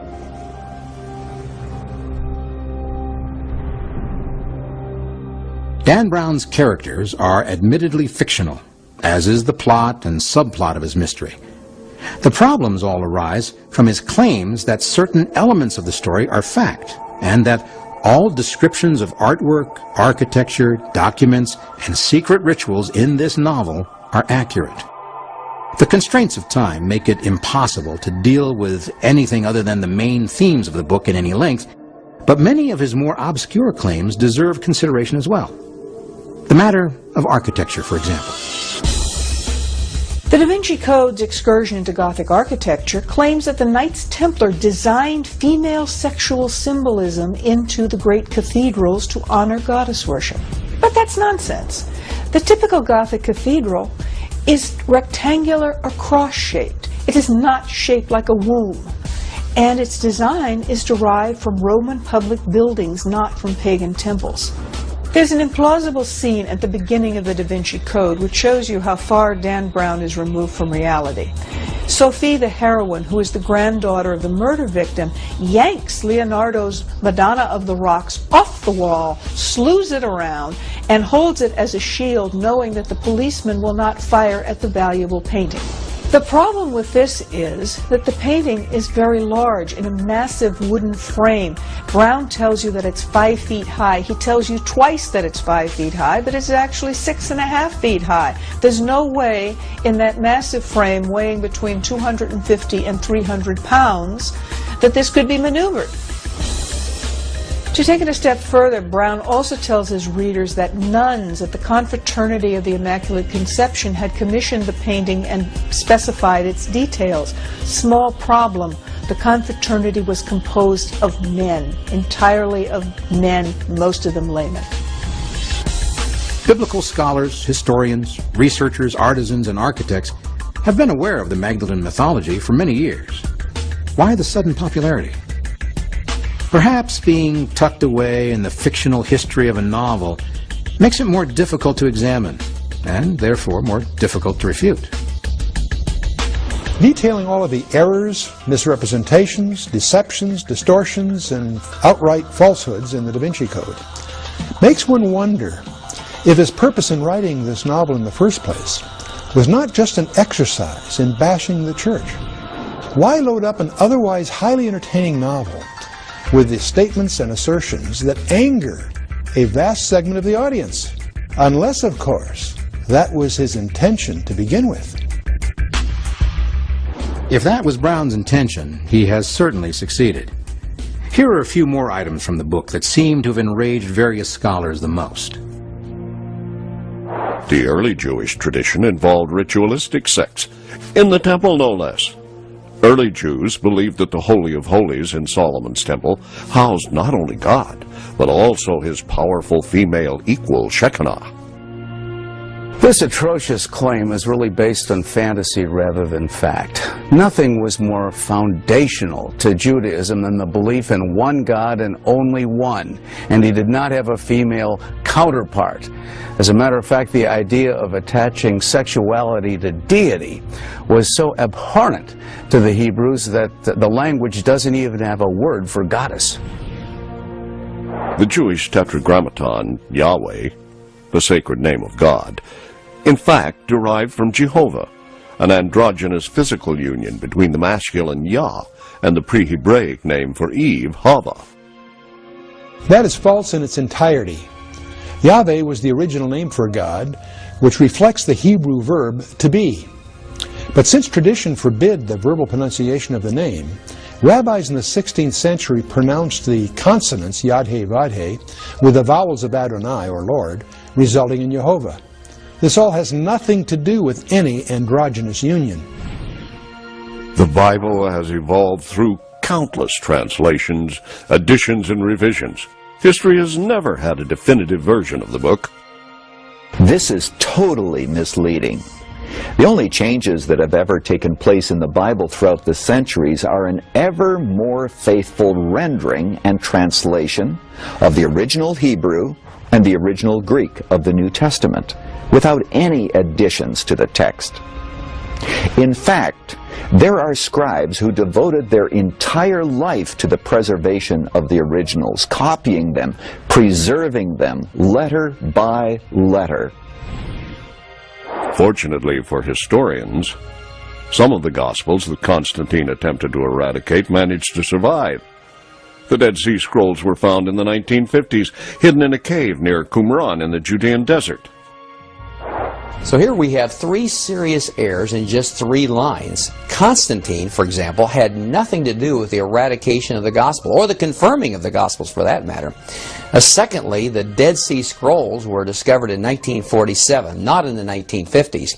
Dan Brown's characters are admittedly fictional, as is the plot and subplot of his mystery. The problems all arise from his claims that certain elements of the story are fact, and that all descriptions of artwork, architecture, documents, and secret rituals in this novel are accurate. The constraints of time make it impossible to deal with anything other than the main themes of the book at any length, but many of his more obscure claims deserve consideration as well. The matter of architecture, for example. The Da Vinci Code's excursion into Gothic architecture claims that the Knights Templar designed female sexual symbolism into the great cathedrals to honor goddess worship. But that's nonsense. The typical Gothic cathedral is rectangular or cross-shaped. It is not shaped like a womb. And its design is derived from Roman public buildings, not from pagan temples. There's an implausible scene at the beginning of the Da Vinci Code which shows you how far Dan Brown is removed from reality. Sophie, the heroine, who is the granddaughter of the murder victim, yanks Leonardo's Madonna of the Rocks off the wall, slews it around, and holds it as a shield, knowing that the policeman will not fire at the valuable painting. The problem with this is that the painting is very large in a massive wooden frame. Brown tells you that it's 5 feet high. He tells you twice that it's 5 feet high, but it's actually 6.5 feet high. There's no way in that massive frame weighing between 250 and 300 pounds that this could be maneuvered. To take it a step further, Brown also tells his readers that nuns at the Confraternity of the Immaculate Conception had commissioned the painting and specified its details. Small problem. The confraternity was composed of men, entirely of men, most of them laymen. Biblical scholars, historians, researchers, artisans, and architects have been aware of the Magdalene mythology for many years. Why the sudden popularity? Perhaps being tucked away in the fictional history of a novel makes it more difficult to examine, and therefore more difficult to refute. Detailing all of the errors, misrepresentations, deceptions, distortions, and outright falsehoods in the Da Vinci Code makes one wonder if his purpose in writing this novel in the first place was not just an exercise in bashing the church. Why load up an otherwise highly entertaining novel with the statements and assertions that anger a vast segment of the audience? Unless, of course, that was his intention to begin with. If that was Brown's intention, he has certainly succeeded. Here are a few more items from the book that seem to have enraged various scholars the most. The early Jewish tradition involved ritualistic sex, in the temple no less. Early Jews believed that the Holy of Holies in Solomon's temple housed not only God, but also his powerful female equal Shekinah. This atrocious claim is really based on fantasy rather than fact. Nothing was more foundational to Judaism than the belief in one God and only one, and he did not have a female counterpart. As a matter of fact, the idea of attaching sexuality to deity was so abhorrent to the Hebrews that the language doesn't even have a word for goddess. The Jewish Tetragrammaton, Yahweh, the sacred name of God, in fact derived from Jehovah, an androgynous physical union between the masculine Yah and the pre-Hebraic name for Eve, Hava. That is false in its entirety. Yahweh was the original name for God, which reflects the Hebrew verb to be. But since tradition forbid the verbal pronunciation of the name, rabbis in the 16th century pronounced the consonants Yad-He, Vad-He with the vowels of Adonai, or Lord, resulting in Yehovah. This all has nothing to do with any androgynous union. The Bible has evolved through countless translations, additions, and revisions. History has never had a definitive version of the book. This is totally misleading. The only changes that have ever taken place in the Bible throughout the centuries are an ever more faithful rendering and translation of the original Hebrew and the original Greek of the New Testament, without any additions to the text. In fact, there are scribes who devoted their entire life to the preservation of the originals, copying them, preserving them, letter by letter. Fortunately for historians, some of the Gospels that Constantine attempted to eradicate managed to survive. The Dead Sea Scrolls were found in the 1950s, hidden in a cave near Qumran in the Judean desert. So here we have three serious errors in just 3 lines. Constantine, for example, had nothing to do with the eradication of the gospel, or the confirming of the gospels for that matter. Secondly, the Dead Sea Scrolls were discovered in 1947, not in the 1950s.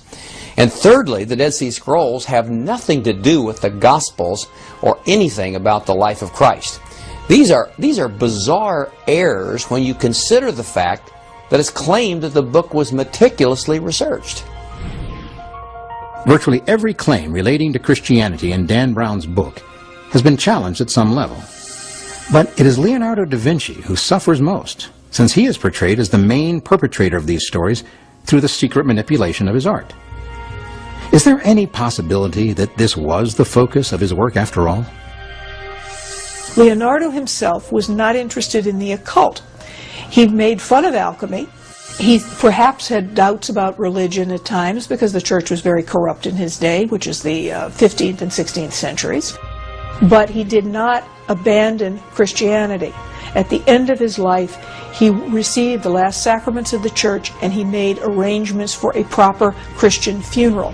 And thirdly, the Dead Sea Scrolls have nothing to do with the gospels or anything about the life of Christ. These are bizarre errors when you consider the fact that it's claimed that the book was meticulously researched. Virtually every claim relating to Christianity in Dan Brown's book has been challenged at some level. But it is Leonardo da Vinci who suffers most, since he is portrayed as the main perpetrator of these stories through the secret manipulation of his art. Is there any possibility that this was the focus of his work after all? Leonardo himself was not interested in the occult. He made fun of alchemy. He perhaps had doubts about religion at times because the church was very corrupt in his day, which is the 15th and 16th centuries. But he did not abandon Christianity. At the end of his life, he received the last sacraments of the church, and he made arrangements for a proper Christian funeral.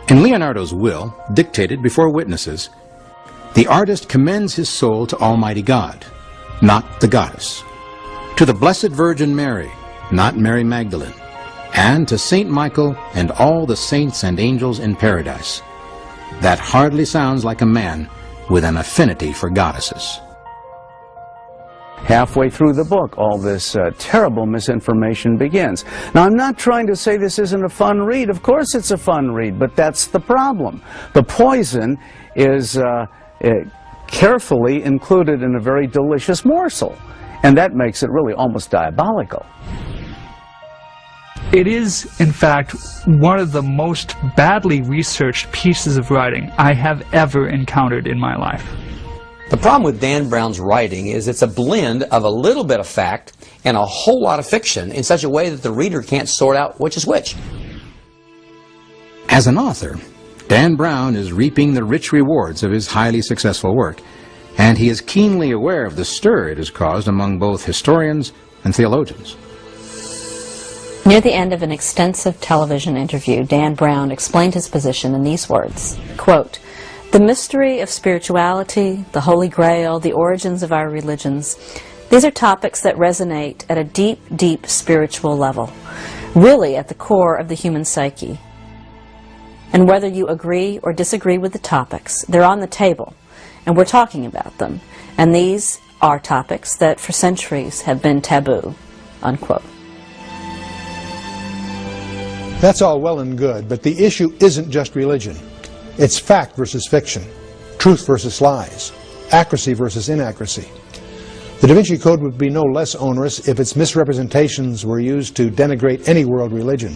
In Leonardo's will, dictated before witnesses, the artist commends his soul to Almighty God, not the goddess, to the Blessed Virgin Mary, not Mary Magdalene, and to Saint Michael and all the saints and angels in paradise. That hardly sounds like a man with an affinity for goddesses. Halfway through the book, all this terrible misinformation begins. Now, I'm not trying to say this isn't a fun read. Of course it's a fun read, but that's the problem. The poison is carefully included in a very delicious morsel, and that makes it really almost diabolical. It is, in fact, one of the most badly researched pieces of writing I have ever encountered in my life. The problem with Dan Brown's writing is it's a blend of a little bit of fact and a whole lot of fiction in such a way that the reader can't sort out which is which. As an author, Dan Brown is reaping the rich rewards of his highly successful work, and he is keenly aware of the stir it has caused among both historians and theologians. Near the end of an extensive television interview, Dan Brown explained his position in these words, quote, "The mystery of spirituality, the Holy Grail, the origins of our religions, these are topics that resonate at a deep, deep spiritual level, really at the core of the human psyche. And whether you agree or disagree with the topics, they're on the table, and we're talking about them. And these are topics that for centuries have been taboo," unquote. That's all well and good, but the issue isn't just religion. It's fact versus fiction, truth versus lies, accuracy versus inaccuracy. The Da Vinci Code would be no less onerous if its misrepresentations were used to denigrate any world religion.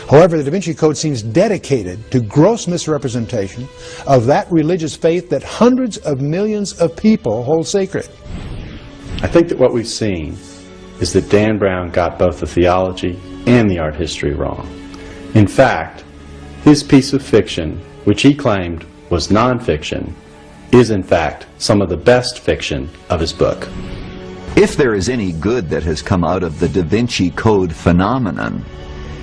However, the Da Vinci Code seems dedicated to gross misrepresentation of that religious faith that hundreds of millions of people hold sacred. I think that what we've seen is that Dan Brown got both the theology and the art history wrong. In fact, his piece of fiction, which he claimed was nonfiction, is in fact some of the best fiction of his book. If there is any good that has come out of the Da Vinci Code phenomenon,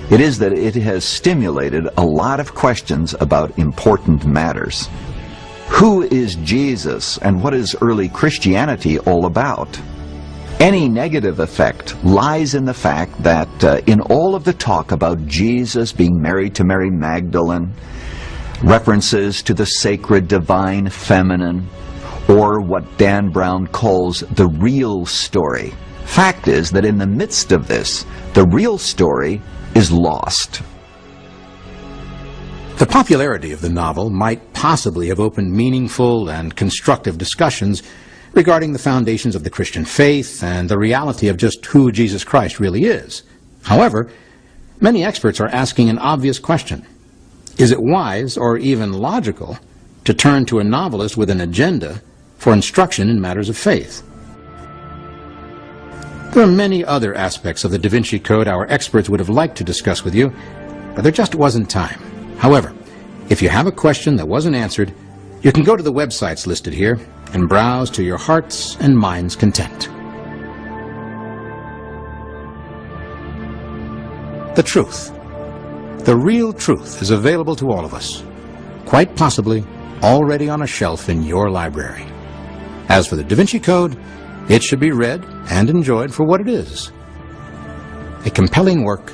it is that it has stimulated a lot of questions about important matters. Who is Jesus and what is early Christianity all about? Any negative effect lies in the fact that in all of the talk about Jesus being married to Mary Magdalene, references to the sacred divine feminine, or what Dan Brown calls the real story, fact is that in the midst of this, the real story is lost. The popularity of the novel might possibly have opened meaningful and constructive discussions regarding the foundations of the Christian faith and the reality of just who Jesus Christ really is. However, many experts are asking an obvious question. Is it wise or even logical to turn to a novelist with an agenda for instruction in matters of faith? There are many other aspects of the Da Vinci Code our experts would have liked to discuss with you, but there just wasn't time. However, if you have a question that wasn't answered, you can go to the websites listed here and browse to your heart's and mind's content. The truth. The real truth is available to all of us, quite possibly already on a shelf in your library. As for the Da Vinci Code, it should be read and enjoyed for what it is, a compelling work